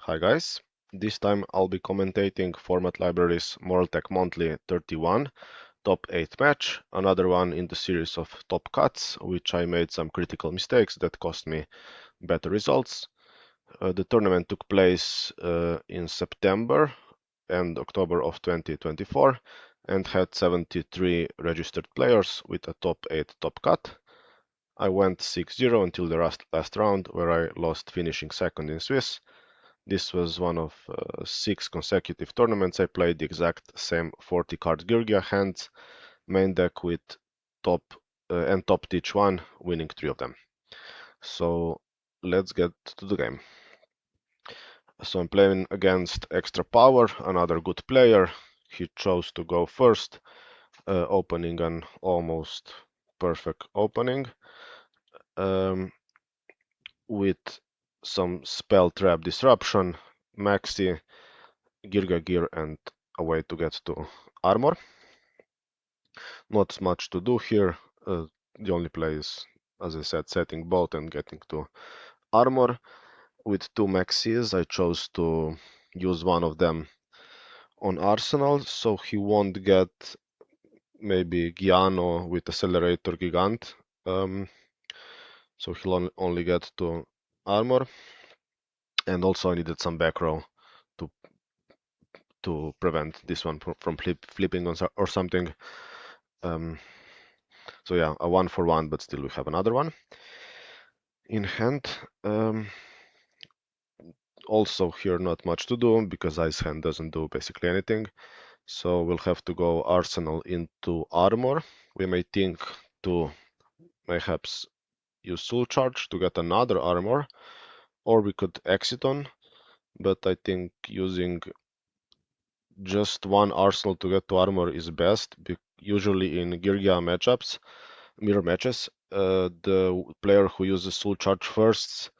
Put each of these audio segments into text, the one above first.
Hi guys, this time I'll be commentating Format Libraries Moralltach Monthly 31 top 8 match, another one in the series of top cuts, which I made some critical mistakes that cost me better results. The tournament took place in September and October of 2024 and had 73 registered players with a top 8 top cut. I went 6-0 until the last round where I lost, finishing second in Swiss. This was one of 6 consecutive tournaments I played the exact same 40 card Geargia Hand main deck with top and topped each one, winning 3 of them. So let's get to the game. So I'm playing against Extrapower, another good player. He chose to go first, opening an almost perfect opening with some spell trap disruption, Maxi, Geargia Gear, and a way to get to armor. Not much to do here. The only play is, as I said, setting both and getting to armor. With 2 Maxis, I chose to use one of them on Arsenal, so he won't get maybe Giano with Accelerator Gigant. So he'll only get to armor. And also I needed some back row to prevent this one from flipping or something. So yeah, a 1-for-1, but still we have another one in hand. Also here not much to do because Ice Hand doesn't do basically anything. So we'll have to go Arsenal into armor. We may think to perhaps use Soul Charge to get another armor, or we could exit on, but I think using just one Arsenal to get to armor is best. Usually in Geargia matchups, mirror matches, the player who uses Soul Charge first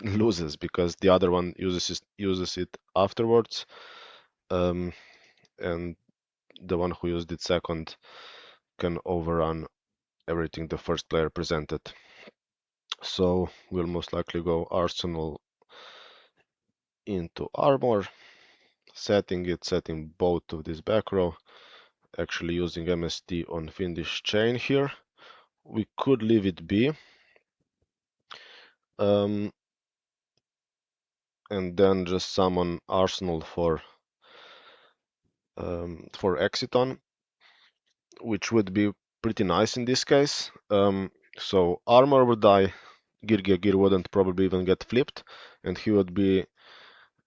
loses because the other one uses it afterwards, and the one who used it second can overrun everything the first player presented. So we'll most likely go Arsenal into armor, setting both of this back row, actually using MST on Fiendish Chain here. We could leave it be. And then just summon Arsenal for Exiton, which would be pretty nice in this case. So armor would die, Geargia Gear wouldn't probably even get flipped, and he would be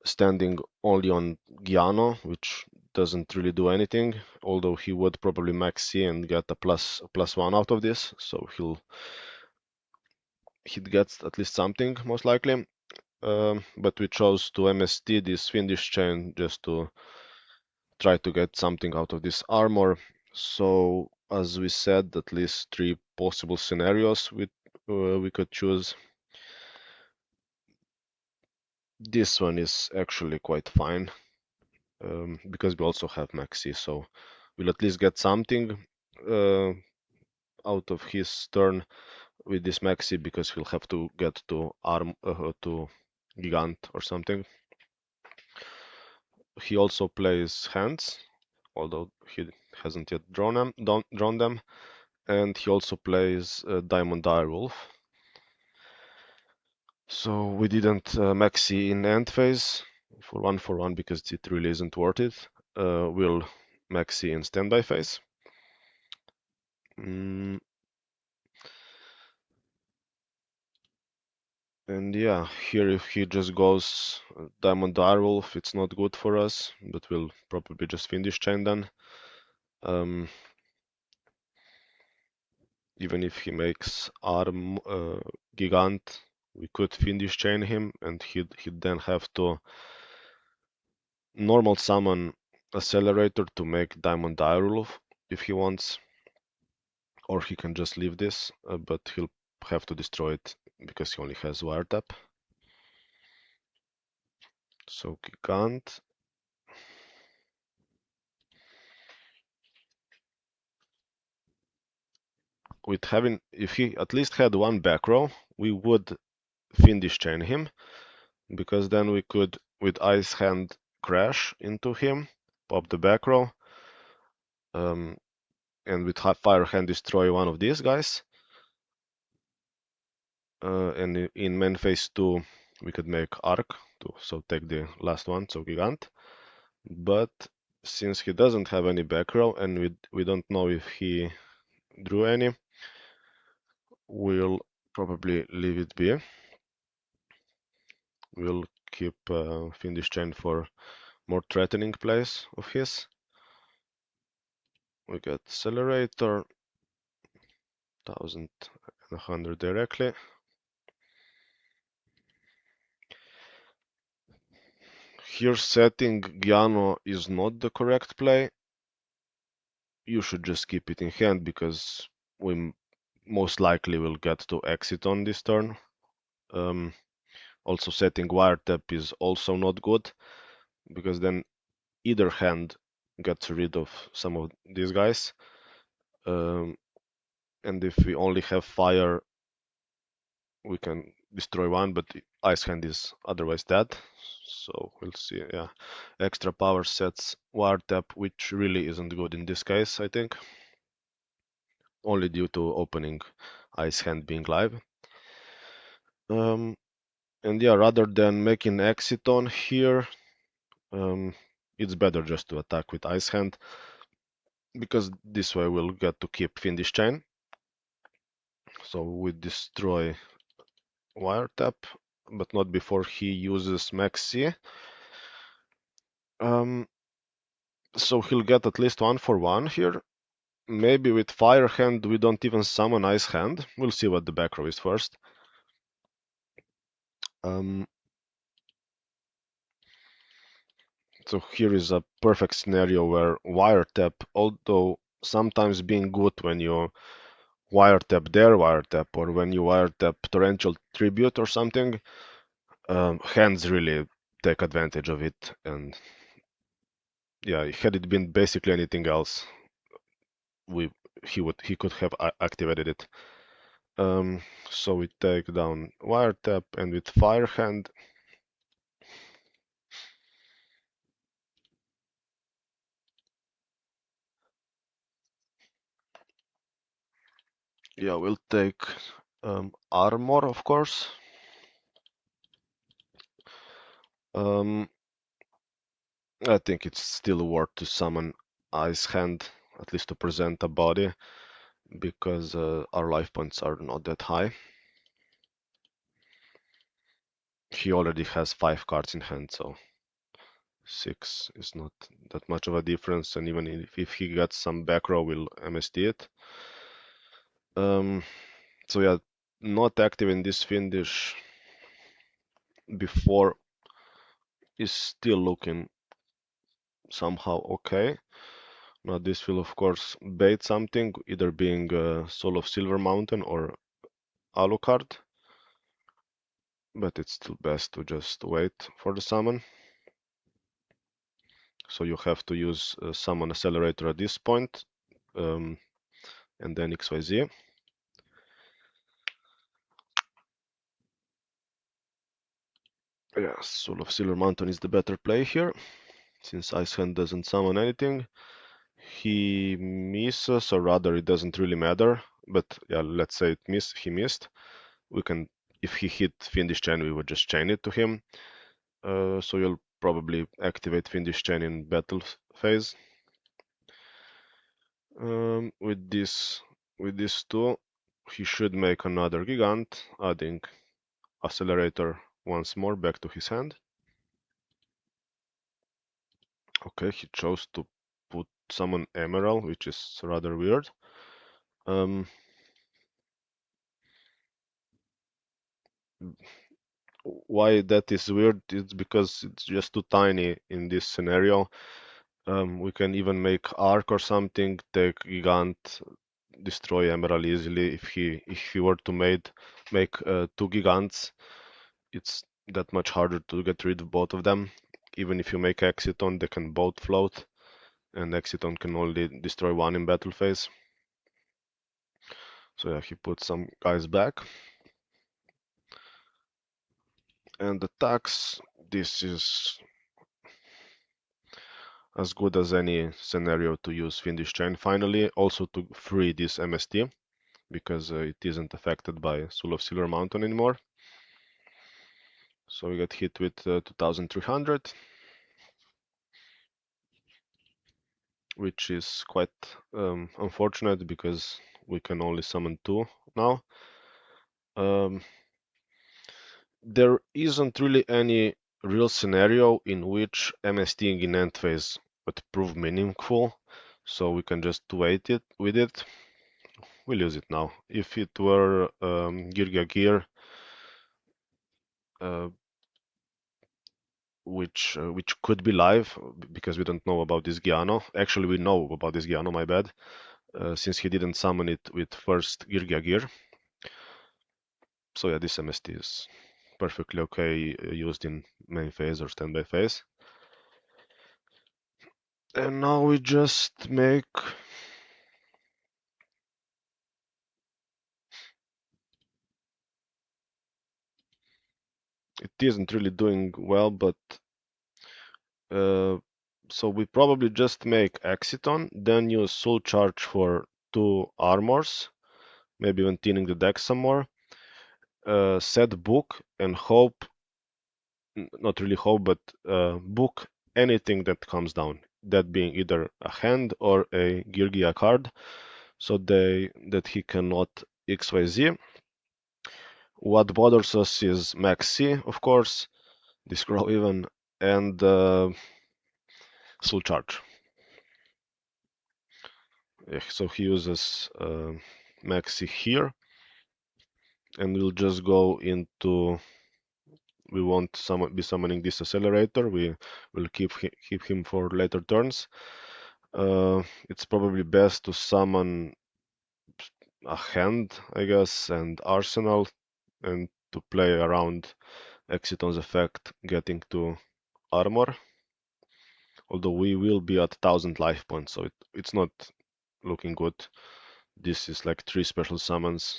standing only on Giano, which doesn't really do anything, although he would probably max C and get a +1 out of this, so he'd get at least something, most likely. But we chose to MST this Fiendish Chain just to try to get something out of this armor. So, as we said, at least 3 possible scenarios we could choose. This one is actually quite fine, because we also have Maxi, so we'll at least get something out of his turn with this Maxi, because he'll have to get to to Gigant or something. He also plays hands, although he hasn't yet drawn them, and he also plays Diamond Direwolf. So we didn't Maxi in end phase for 1-for-1 because it really isn't worth it. We'll Maxi in standby phase. And yeah, here if he just goes Diamond Direwolf, it's not good for us, but we'll probably just Fiendish Chain then. Even if he makes Gigant, we could Fiendish Chain him, and he'd then have to normal summon Accelerator to make Diamond Direwolf if he wants, or he can just leave this, but he'll have to destroy it because he only has Wiretap. So Gigant. With having, if he at least had one back row, we would Findish chain him, because then we could, with Ice Hand, crash into him, pop the back row, and with Fire Hand destroy one of these guys. And in main phase 2, we could make Arc, so take the last one, so Gigant. But since he doesn't have any back row, and we don't know if he drew any, we'll probably leave it be. We'll keep Findish chain for more threatening plays of his. We get Accelerator, 1100 directly. Here setting Giano is not the correct play. You should just keep it in hand because we most likely will get to exit on this turn. Also setting wiretap is also not good because then either hand gets rid of some of these guys. And if we only have fire, we can destroy one, but Ice Hand is otherwise dead. So we'll see. Yeah, Extrapower sets wiretap, which really isn't good in this case, I think. Only due to opening Ice Hand being live. And yeah, rather than making exit on here, it's better just to attack with Ice Hand, because this way we'll get to keep Findish chain. So we destroy wiretap, but not before he uses Max C. So he'll get at least 1-for-1 here. Maybe with Fire Hand we don't even summon Ice Hand. We'll see what the back row is first. So here is a perfect scenario where wiretap, although sometimes being good when you wiretap their wiretap or when you wiretap torrential tribute or something, hands really take advantage of it. And yeah, had it been basically anything else, he could have activated it. So we take down wiretap, and with Fire Hand, yeah, we'll take armor, of course. I think it's still worth to summon Ice Hand, at least to present a body, because our life points are not that high. He already has 5 cards in hand, so 6 is not that much of a difference, and even if he gets some back row, we'll MST it. So yeah, not activating this Findish before is still looking somehow okay. Now this will of course bait something, either being Soul of Silver Mountain or Alucard, but it's still best to just wait for the summon. So you have to use Summon Accelerator at this point, and then XYZ. Yeah, Soul of Silver Mountain is the better play here, since Ice Hand doesn't summon anything. He misses, or rather it doesn't really matter, but yeah, let's say he missed. We can, if he hit Findish Chain, we would just chain it to him. So you'll probably activate Findish Chain in battle phase. With this two, he should make another Gigant, adding Accelerator once more back to his hand. Okay, he chose to put summon Emerald, which is rather weird. Why that is weird is because it's just too tiny in this scenario. We can even make Arc or something, take Gigant, destroy Emerald easily. If he were to make 2 Gigants, it's that much harder to get rid of both of them. Even if you make Exiton, they can both float, and Exiton can only destroy one in battle phase. So yeah, he put some guys back. And attacks, this is as good as any scenario to use Fiendish Chain finally, also to free this MST, because it isn't affected by Soul of Silver Mountain anymore. So we get hit with 2300, which is quite unfortunate because we can only summon 2 now. There isn't really any real scenario in which MSTing in end phase would prove meaningful, so we can just wait it with it. We'll use it now. If it were Geargia Gear, uh, which could be live because we don't know about this Giano. Actually, we know about this Giano, my bad, since he didn't summon it with first Geargia Gear. So yeah, this MST is perfectly okay used in main phase or standby phase. And now we just make it isn't really doing well, but so we probably just make Exciton, then use Soul Charge for 2 armors, maybe even thinning the deck some more, set book and hope, not really hope, but book anything that comes down, that being either a hand or a Geargia card, so that he cannot XYZ. What bothers us is Max C, of course, the scroll even, and Soul Charge. So he uses Maxi here, and we'll just go into. We won't be summoning this accelerator. We will keep him for later turns. It's probably best to summon a hand, I guess, and Arsenal, and to play around Exciton's effect, getting to armor. Although we will be at 1000 life points, so it's not looking good. This is like 3 special summons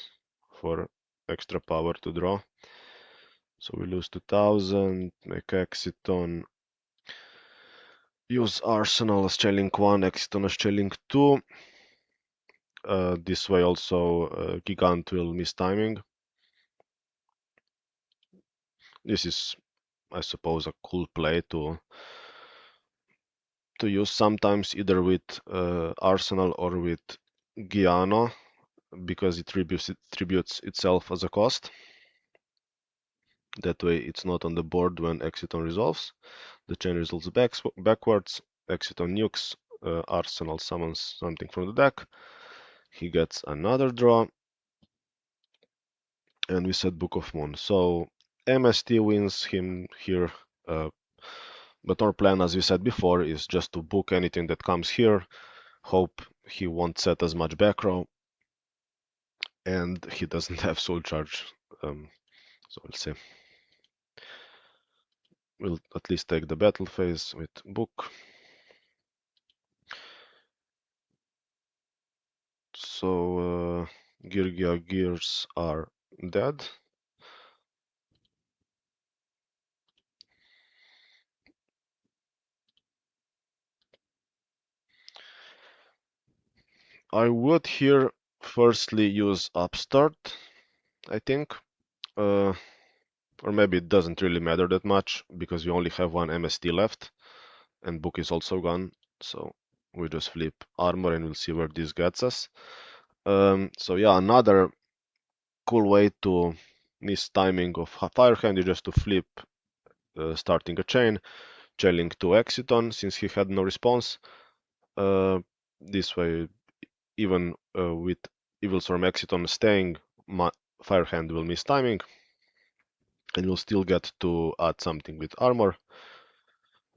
for extra power to draw. So we lose 2000, make Exciton, use Arsenal as Chainlink 1, Exciton as Chainlink 2. This way also Gigant will miss timing. This is, I suppose, a cool play to use sometimes either with Arsenal or with Giano, because it tributes itself as a cost. That way it's not on the board when Exciton resolves. The chain resolves backwards, Exciton nukes, Arsenal summons something from the deck, he gets another draw, and we set Book of Moon. So MST wins him here, but our plan, as we said before, is just to book anything that comes here, hope he won't set as much back row, and he doesn't have Soul Charge, so we'll see. We'll at least take the battle phase with book. So Geargia gears are dead. I would here firstly use Upstart, I think. Or maybe it doesn't really matter that much because we only have one MST left and book is also gone. So we just flip armor and we'll see where this gets us. So yeah, another cool way to miss timing of Firehand is just to flip starting a chain, Chainlink to Exciton since he had no response. This way, even with Evil Storm Exciton staying, Firehand will miss timing and we'll still get to add something with armor.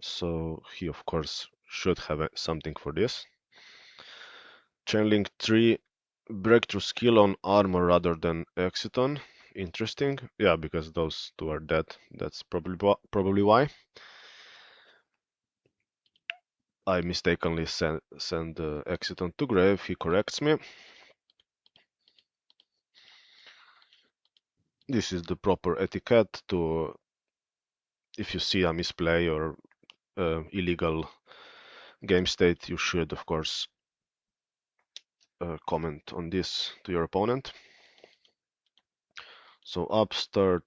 So he, of course, should have something for this. Chainlink 3, breakthrough skill on armor rather than Exciton. Interesting. Yeah, because those two are dead. That's probably why. I mistakenly send Exciton to grave. He corrects me. This is the proper etiquette to if you see a misplay or illegal game state, you should, of course, comment on this to your opponent. So upstart,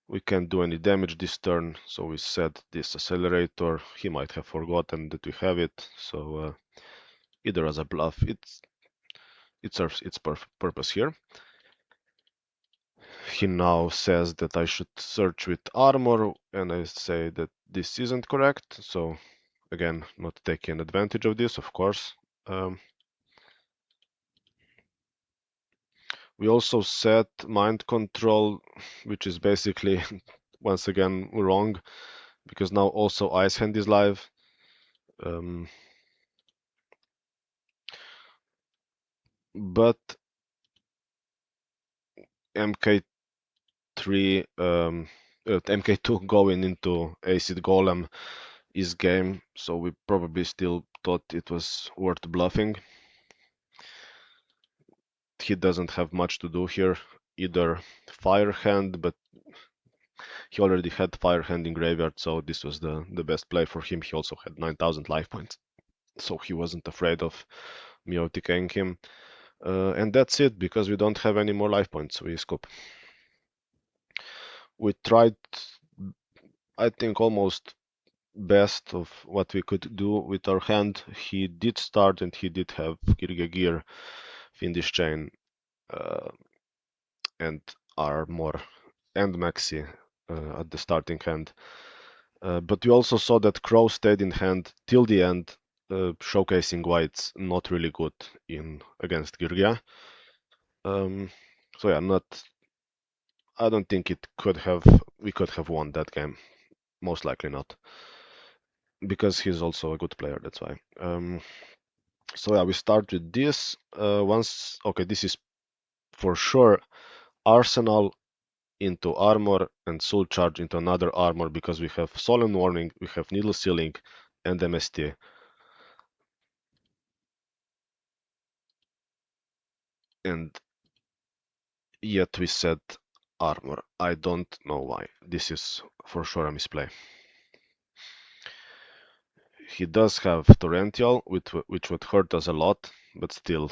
we can't do any damage this turn, so we set this accelerator. He might have forgotten that we have it, so either as a bluff, it serves its purpose here. He now says that I should search with armor, and I say that this isn't correct, so again, not taking advantage of this, of course. We also set mind control, which is basically, once again, wrong, because now also Ice Hand is live. But MK3, MK2 going into Acid Golem is game, so we probably still thought it was worth bluffing. He doesn't have much to do here, either Fire Hand, but he already had Fire Hand in graveyard, so this was the best play for him. He also had 9,000 life points, so he wasn't afraid of me OTKing him. And that's it, because we don't have any more life points. We scoop. We tried, I think, almost best of what we could do with our hand. He did start and he did have Geargia Gear, Fiendish Chain, and Armor and Maxi at the starting hand. But we also saw that Crow stayed in hand till the end, showcasing why it's not really good against Geargia. So yeah, I don't think we could have won that game. Most likely not, because he's also a good player. That's why. So yeah, we start with this. Okay, this is for sure Arsenal into armor and Soul Charge into another armor, because we have Solemn Warning, we have Needle Sealing, and MST. And yet we said armor. I don't know why. This is for sure a misplay. He does have Torrential, which would hurt us a lot, but still,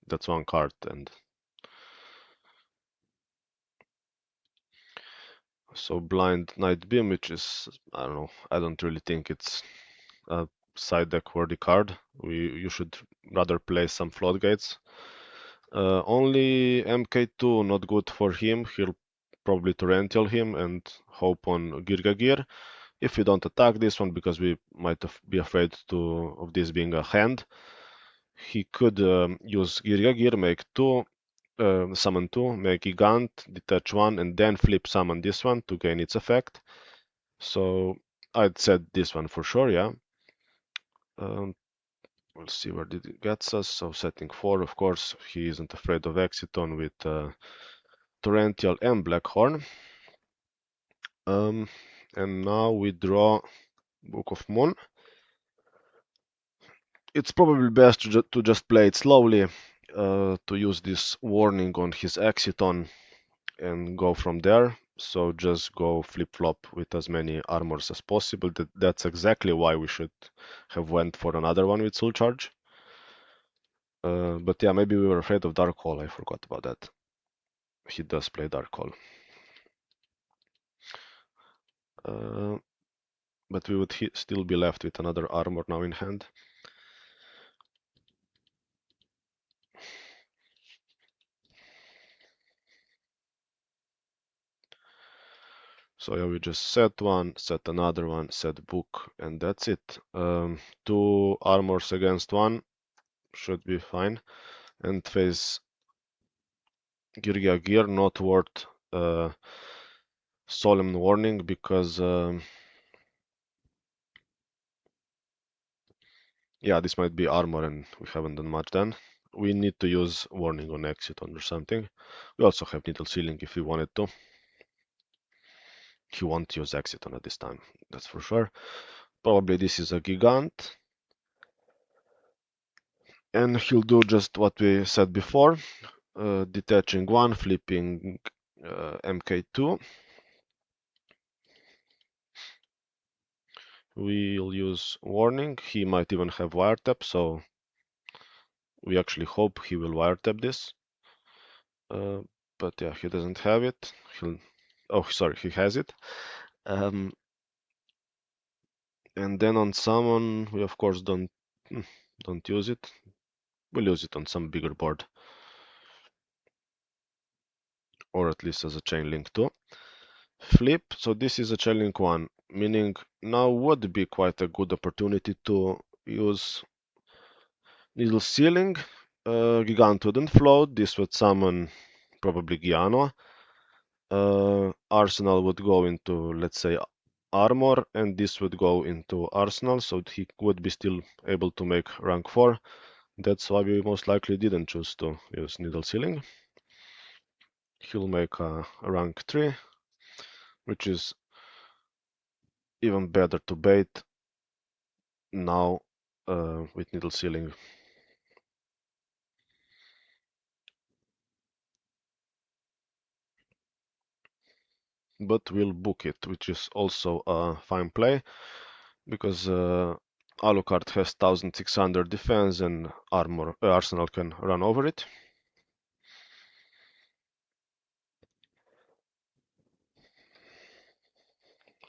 that's one card. And so Blind Night Beam, which is, I don't know, I don't really think it's a side deck worthy card. You should rather play some Floodgates. Only MK2 not good for him. He'll probably Torrential him and hope on Geargia Gear. If we don't attack this one, because we might be afraid of this being a hand, he could use Geargia Gear, make 2, summon 2, make Gigant, detach 1, and then flip summon this one to gain its effect. So I'd set this one for sure, yeah. We'll see where it gets us. So setting 4, of course, he isn't afraid of Exiton with Torrential and Blackhorn. And now we draw Book of Moon. It's probably best to just play it slowly, to use this warning on his Exiton and go from there. So just go flip-flop with as many armors as possible. That's exactly why we should have went for another one with Soul Charge. But yeah, maybe we were afraid of Dark Hole. I forgot about that. He does play Dark Hole. But we would still be left with another armor now in hand. So yeah, we just set one, set another one, set book, and that's it. 2 armors against 1 should be fine. And face Geargia Gear, not worth Solemn Warning, because yeah, this might be armor and we haven't done much then. We need to use Warning on Exiton or something. We also have Needle Sealing if we wanted to. He won't use Exiton at this time, that's for sure. Probably this is a Gigant. And he'll do just what we said before, detaching 1, flipping MK2. We'll use warning. He might even have wiretap, so we actually hope he will wiretap this. But yeah, he doesn't have it. Oh, sorry, he has it. And then on summon, we of course don't use it. We'll use it on some bigger board, or at least as a chain link too. Flip, so this is a chain link one, meaning now would be quite a good opportunity to use needle sealing. Gigant wouldn't float, this would summon probably Giano. Arsenal would go into, let's say, armor, and this would go into arsenal, so he would be still able to make rank 4. That's why we most likely didn't choose to use needle sealing. He'll make a rank 3, which is even better to bait now with needle sealing. But we'll book it, which is also a fine play, because Alucard has 1600 defense and Arsenal can run over it.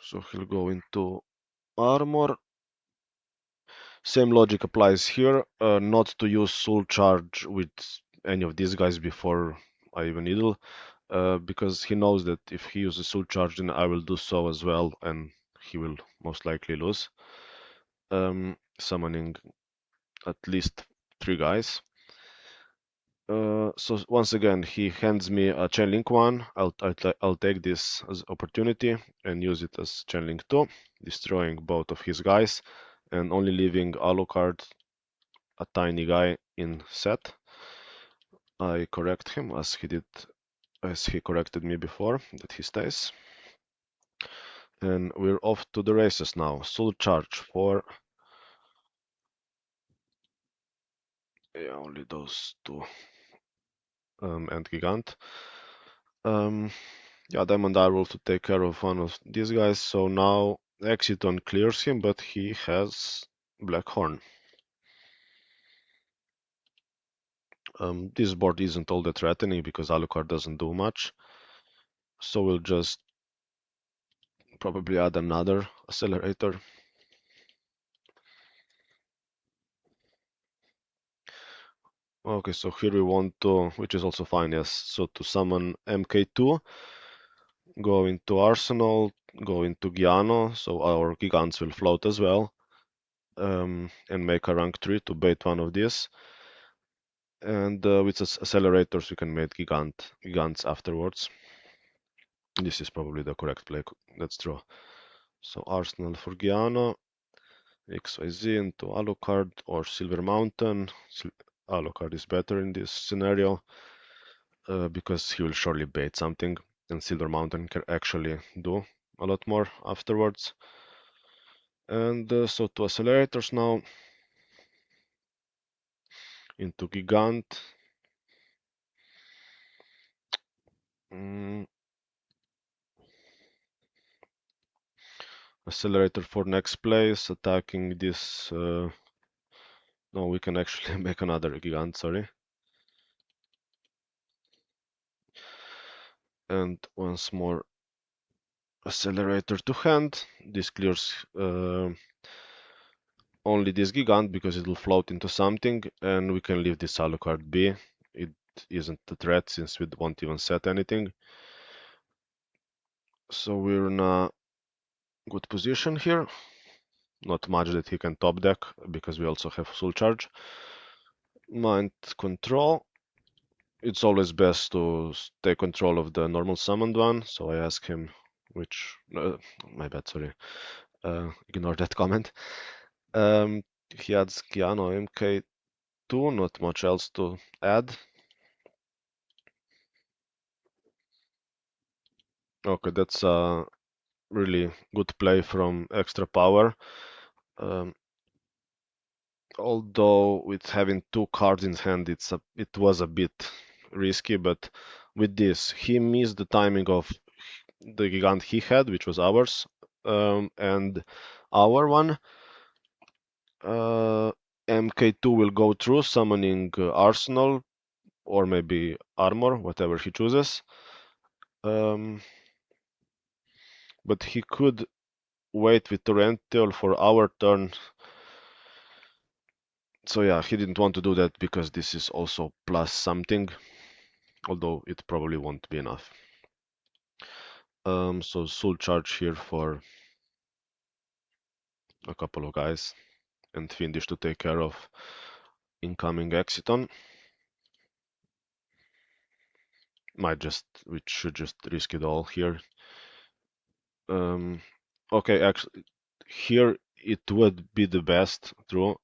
So he'll go into armor. Same logic applies here, not to use soul charge with any of these guys before I even needle, because he knows that if he uses soul charge, then I will do so as well, and he will most likely lose. Summoning at least 3 guys. So once again, he hands me a chain link 1. I'll take this as opportunity and use it as chain link 2, destroying both of his guys and only leaving Alucard, a tiny guy, in set. I correct him as he corrected me before, that he stays. And we're off to the races now. Soul charge for only those two, and Gigant. Yeah, Diamond Eye will to take care of one of these guys. So now Exiton clears him, but he has Black Horn. This board isn't all that threatening because Alucard doesn't do much. So we'll just probably add another accelerator. Okay, so here we want to, which is also fine, yes. So to summon MK2, go into Arsenal, go into Giano, so our Gigants will float as well, and make a rank 3 to bait one of these. And with accelerators, we can make Gigants afterwards. This is probably the correct play. Let's draw. So Arsenal for Giano, XYZ into Alucard or Silver Mountain. Alucard is better in this scenario because he will surely bait something, and Silver Mountain can actually do a lot more afterwards. And so to accelerators now, into Gigant. Accelerator for next place, attacking this. No, we can actually make another Gigant, sorry. And once more, accelerator to hand. This clears only this Gigant because it will float into something, and we can leave this Alucard be. It isn't a threat since we won't even set anything. So we're in a good position here. Not much that he can top deck because we also have Soul Charge. Mind Control. It's always best to take control of the normal summoned one, so I ask him which. My bad, sorry. Ignore that comment. He adds Giano MK2, not much else to add. Okay, that's a really good play from Extrapower. Although with having 2 cards in hand, it was a bit risky, but with this, he missed the timing of the Gigant he had, which was ours, and our one. MK2 will go through, summoning Arsenal or maybe Armor, whatever he chooses. But he could wait with Torrential for our turn. So yeah, he didn't want to do that because this is also plus something, although it probably won't be enough. So Soul Charge here for a couple of guys and Fiendish to take care of incoming Exiton. We should just risk it all here. Okay, actually, here it would be the best to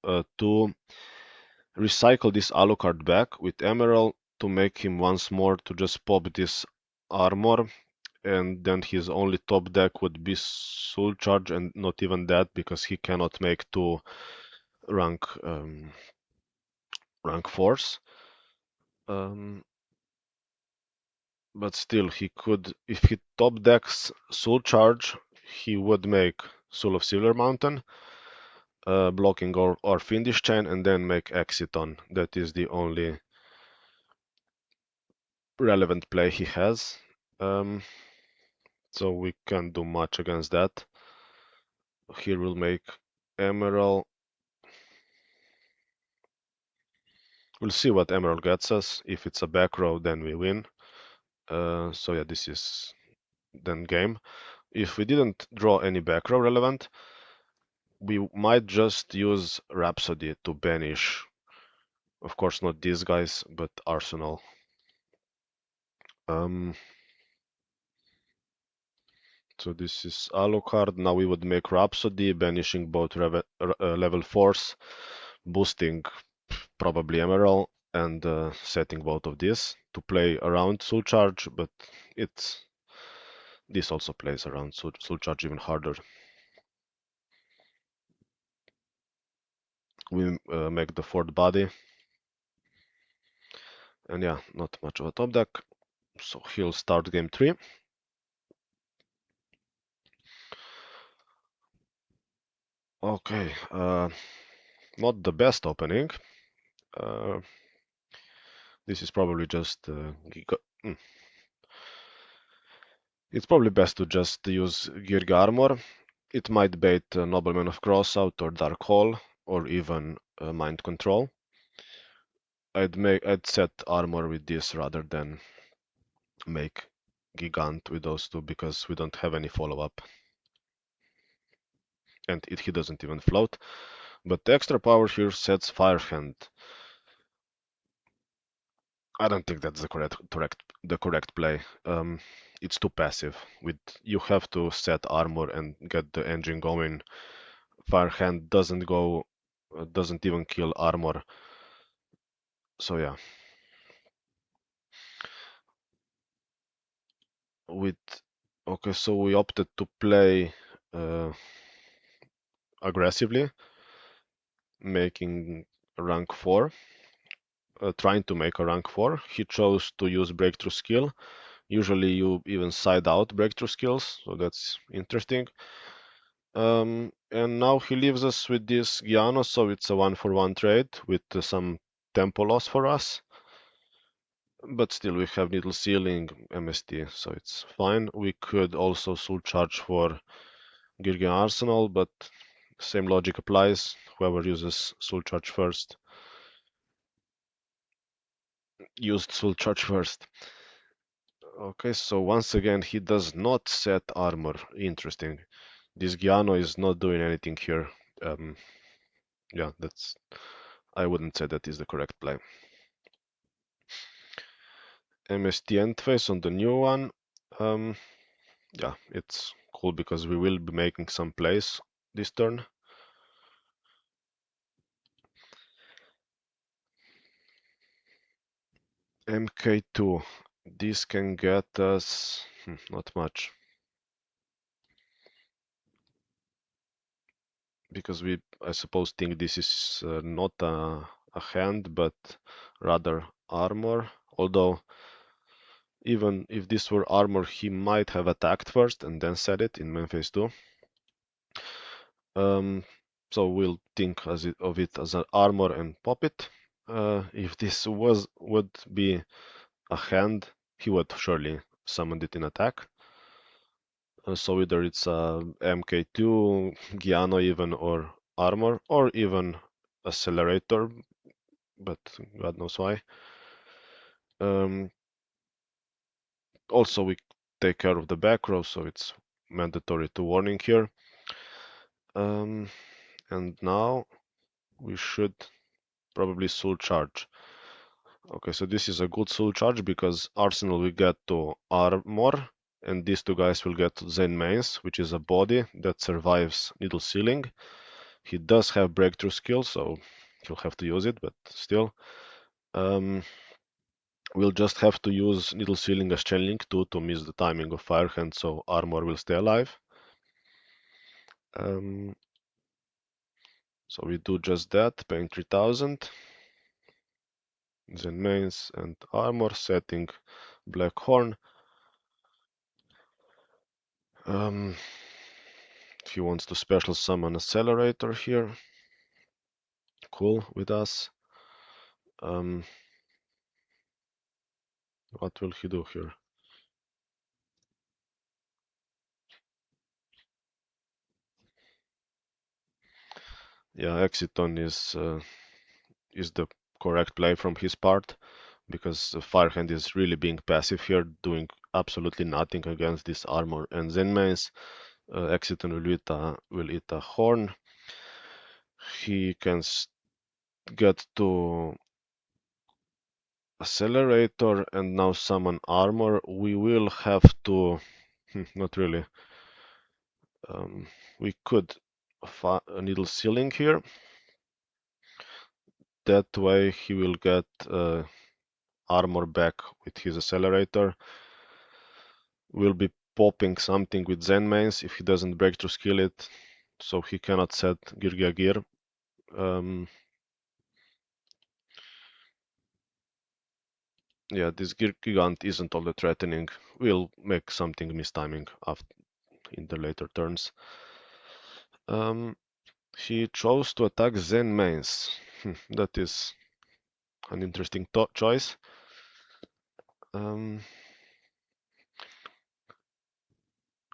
recycle this Alucard back with Emerald to make him once more to just pop this armor, and then his only top deck would be Soul Charge, and not even that because he cannot make two rank rank 4s. But still, he could, if he top decks Soul Charge, he would make Soul of Silver Mountain, blocking or Fiendish Chain, and then make Exiton. That is the only relevant play he has. So we can't do much against that. Here we'll make Emerald. We'll see what Emerald gets us. If it's a back row, then we win. So yeah, this is then game. If we didn't draw any back row relevant, we might just use Rhapsody to banish, of course not these guys, but Arsenal. So this is Alucard. Now we would make Rhapsody, banishing both level 4s, boosting probably Emerald, and setting both of these to play around Soul Charge, but this also plays around Soul Charge even harder. We make the fourth body, and yeah, not much of a top deck, so he'll start game 3. Okay, not the best opening. This is probably just it's probably best to just use Geargia Armor. It might bait Nobleman of Crossout or Dark Hole or even Mind Control. I'd set armor with this rather than make Gigant with those two because we don't have any follow-up. And he doesn't even float. But the Extrapower here sets Firehand. I don't think that's the correct play. It's too passive. You have to set armor and get the engine going. Firehand doesn't even kill armor. So yeah. Okay, so we opted to play aggressively, making rank 4. Trying to make a rank 4. He chose to use breakthrough skill. Usually you even side out breakthrough skills, so that's interesting. And now he leaves us with this Giano, so it's a 1-for-1 trade with some tempo loss for us. But still we have Needle Ceiling, MST, so it's fine. We could also Soul Charge for Geargia Arsenal, but same logic applies. Whoever uses Soul Charge first used Soul Charge first. Okay, so once again, he does not set armor. Interesting. This Giano is not doing anything here. Yeah, I wouldn't say that is the correct play. MST end phase on the new one. Yeah, it's cool because we will be making some plays this turn. MK2. This can get us not much. Because we, I suppose, think this is not a hand, but rather armor. Although, even if this were armor, he might have attacked first and then set it in main phase 2. So we'll think of it as an armor and pop it. If this would be a hand, he would surely summon it in attack. So either it's a MK2, Giano even, or armor, or even accelerator, but God knows why. Also, we take care of the back row, so it's mandatory to warning here. And now we should probably soul charge. Okay, so this is a good soul charge because Arsenal will get to armor, and these two guys will get Zen Mains, which is a body that survives needle sealing. He does have breakthrough skill, so he'll have to use it, but still. We'll just have to use needle sealing as chain link too to miss the timing of Firehand, so armor will stay alive. So we do just that, paying 3000. Then mains and armor, setting Black Horn. He wants to special summon Accelerator here. Cool with us. What will he do here? Yeah, Exiton is the correct play from his part because Firehand is really being passive here, doing absolutely nothing against this armor and Zen mains. Exiton will eat a horn. He can get to accelerator and now summon armor. We will have to, not really. We could needle sealing here. That way he will get armor back with his accelerator. We'll be popping something with Zen mains if he doesn't breakthrough skill it, so he cannot set Geargia gear. Yeah, this Gigant isn't all that threatening. We'll make something mistiming in the later turns. He chose to attack Zen mains. That is an interesting choice.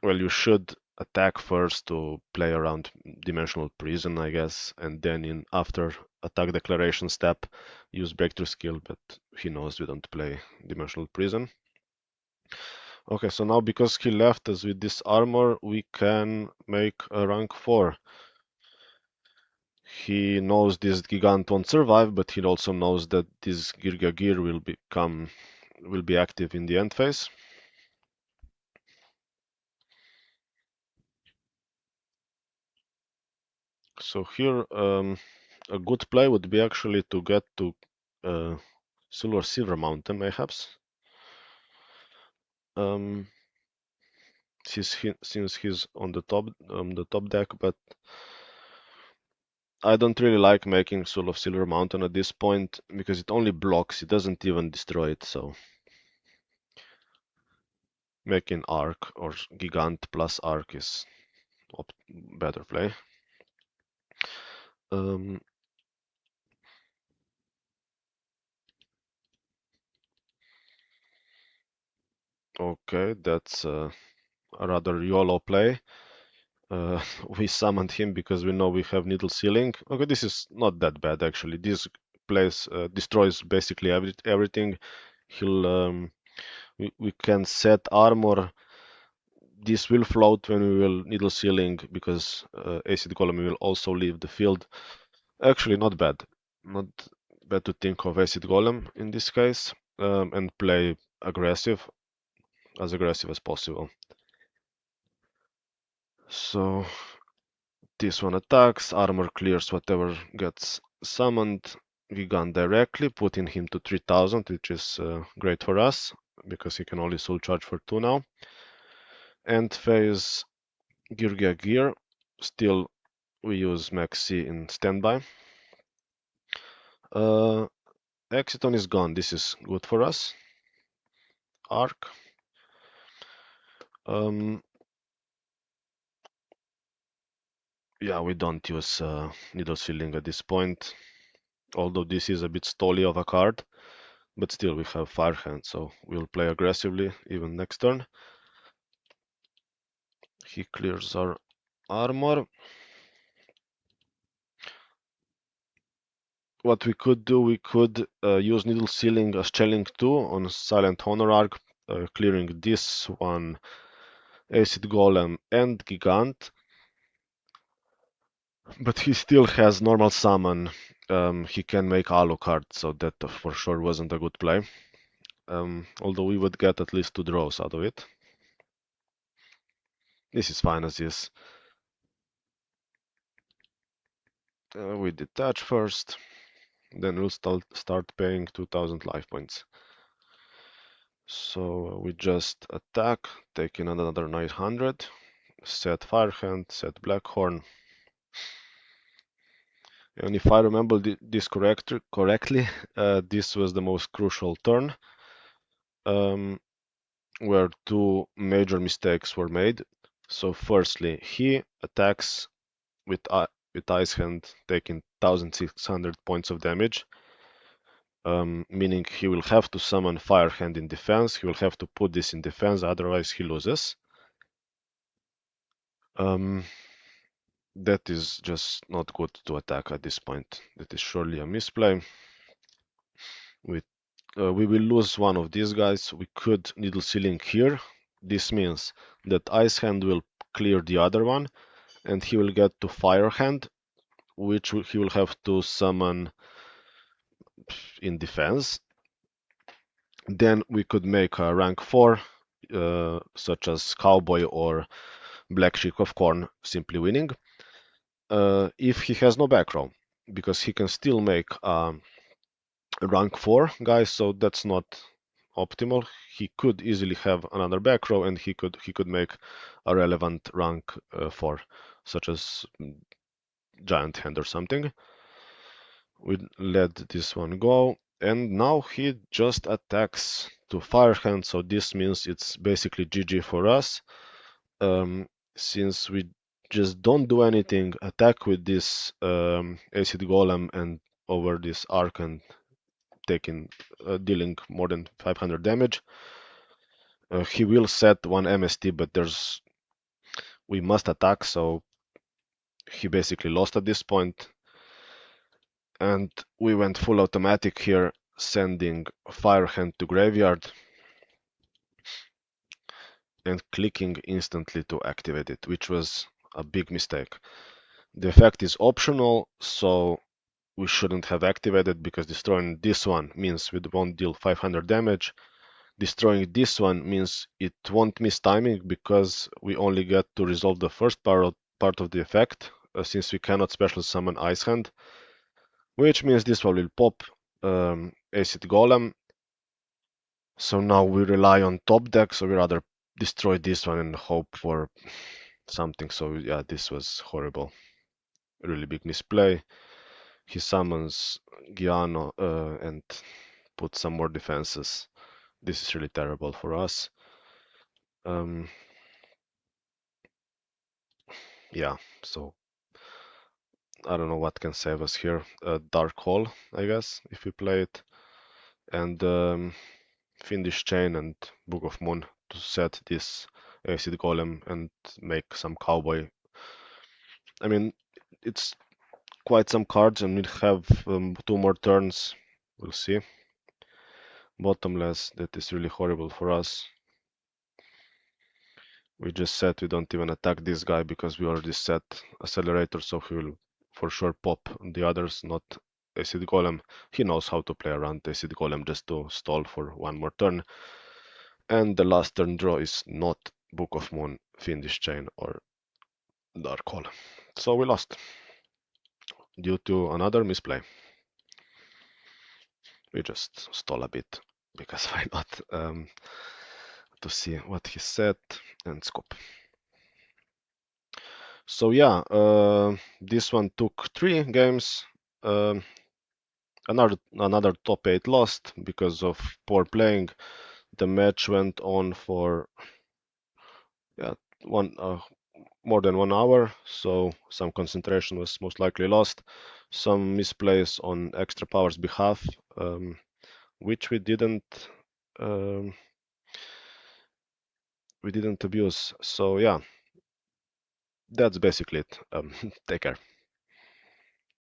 Well, you should attack first to play around Dimensional Prison, I guess, and then after attack declaration step, use breakthrough skill, but he knows we don't play Dimensional Prison. Okay, so now because he left us with this armor, we can make a rank 4. He knows this Gigant won't survive, but he also knows that this Geargia gear will be active in the end phase. So here, a good play would be actually to get to Silver Mountain, perhaps. Since he's on the top deck, but I don't really like making Soul of Silver Mountain at this point because it only blocks, it doesn't even destroy it, so making Arc or Gigant plus Arc is better play. Okay, that's a rather YOLO play. We summoned him because we know we have needle sealing. Okay, this is not that bad actually. This place destroys basically everything. We can set armor. This will float when we will needle sealing because acid golem will also leave the field. Actually, not bad. Not bad to think of acid golem in this case and play aggressive, as aggressive as possible. So this one attacks, armor clears whatever gets summoned. Gigant directly, putting him to 3000, which is great for us because he can only soul charge for 2 now. End phase Geargia gear. Still, we use Max C in standby. Exiton is gone. This is good for us. Arc. Yeah, we don't use needle sealing at this point, although this is a bit stally of a card, but still we have Fire Hand, so we'll play aggressively even next turn. He clears our armor. What we could do, we could use needle sealing as Chelling 2 on Silent Honorarch, clearing this one, Acid Golem and Gigant, but he still has normal summon. He can make Alucard, so that for sure wasn't a good play. Although we would get at least 2 draws out of it. This is fine as is. We detach first, then we'll start paying 2000 life points. So we just attack, taking another 900, set Firehand, set Blackhorn. And if I remember this correctly, this was the most crucial turn, where 2 major mistakes were made. So firstly, he attacks with Ice Hand, taking 1600 points of damage, meaning he will have to summon Fire Hand in defense. He will have to put this in defense, otherwise he loses. That is just not good to attack at this point. That is surely a misplay. We will lose one of these guys. We could needle sealing here. This means that Ice Hand will clear the other one, and he will get to Fire Hand, which he will have to summon in defense. Then we could make a rank 4, such as Cowboy or Black Sheik of Corn, simply winning. If he has no back row, because he can still make rank 4 guys, so that's not optimal. He could easily have another back row, and he could make a relevant rank 4, such as Giant Hand or something. We let this one go, and now he just attacks to Fire Hand, so this means it's basically GG for us. Since we just don't do anything, attack with this Acid Golem and over this Arc and taking dealing more than 500 damage. He will set 1 MST, but we must attack, so he basically lost at this point. And we went full automatic here, sending Firehand to graveyard and clicking instantly to activate it, which was a big mistake. The effect is optional, so we shouldn't have activated, because destroying this one means we won't deal 500 damage. Destroying this one means it won't miss timing, because we only get to resolve the first part of the effect, since we cannot special summon Ice Hand, which means this one will pop Acid Golem. So now we rely on top deck, so we rather destroy this one and hope for something. So yeah, this was horrible. Really big misplay. He summons Giano and puts some more defenses. This is really terrible for us. Yeah, so I don't know what can save us here. Dark Hole, I guess, if we play it. And Fiendish Chain and Book of Moon to set this Acid Golem and make some Cowboy. I mean, it's quite some cards, and we have 2 more turns. We'll see. Bottomless, that is really horrible for us. We just said we don't even attack this guy because we already set Accelerator, so he will for sure pop the others, not Acid Golem. He knows how to play around Acid Golem just to stall for 1 more turn. And the last turn draw is not Book of Moon, Fiendish Chain, or Dark Hole. So we lost due to another misplay. We just stall a bit, because why not? To see what he said and scope. So yeah, this one took 3 games. Another top 8 lost because of poor playing. The match went on for 1 more than 1 hour, so some concentration was most likely lost. Some misplays on Extrapower's behalf, which um, we didn't abuse. So yeah, that's basically it. Take care.